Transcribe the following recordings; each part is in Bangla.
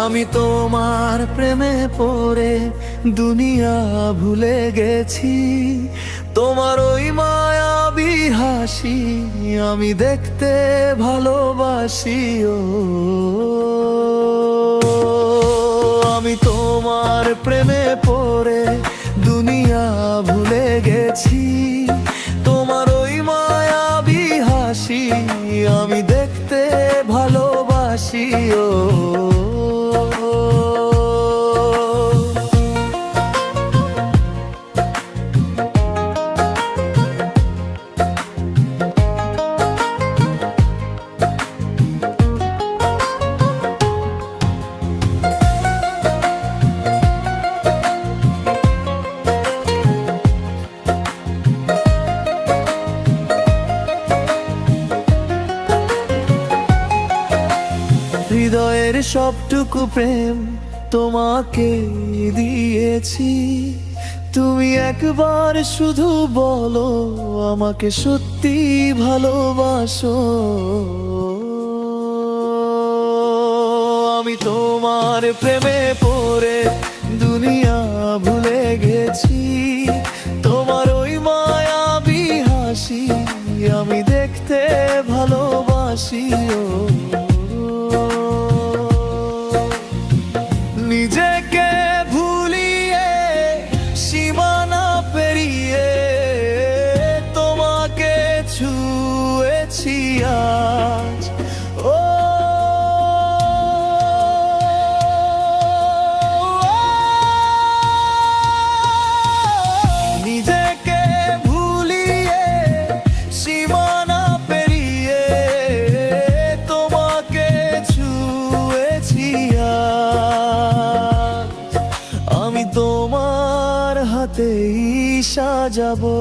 আমি তোমার প্রেমে পড়ে দুনিয়া ভুলে গেছি। তোমার ওই মায়াবী হাসি আমি দেখতে ভালোবাসি। ও আমি তোমার প্রেমে পড়ে দুনিয়া ভুলে গেছি। তোমার ওই মায়াবী হাসি আমি দেখতে ভালোবাসি। ও হৃদয়ের সবটুকু প্রেম তোমাকে দিয়েছি। তুমি একবার শুধু বলো আমাকে সত্যি ভালোবাসো। আমি তোমার প্রেমে পড়ে দুনিয়া ভুলে গেছি। তোমার ওই মায়াবী হাসি আমি দেখতে ভালোবাসি। ও নিজেকে ভুলিয়ে সীমানা পেরিয়ে তোমাকে ছুঁয়েছি আজ। ও নিজেকে ভুলিয়ে সীমানা পেরিয়ে তোমাকে ছুঁয়েছি আজ। আমি তোমার হাতেই সাজাবো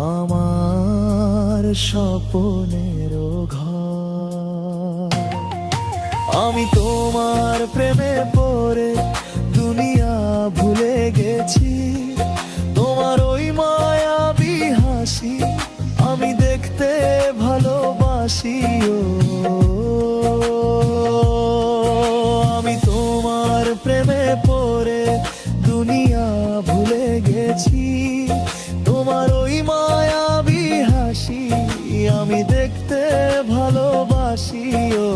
আমার স্বপ্নের ঘর। আমি তোমার প্রেমে পড়ে দুনিয়া ভুলে গেছি। তোমার ওই মায়াবী হাসি আমি দেখতে ভালোবাসি। ও আমি তোমার প্রেমে পড়ে দুনিয়া ভুলে গেছি। তোমার ওই মায়াবী হাসি আমি দেখতে ভালোবাসি। ও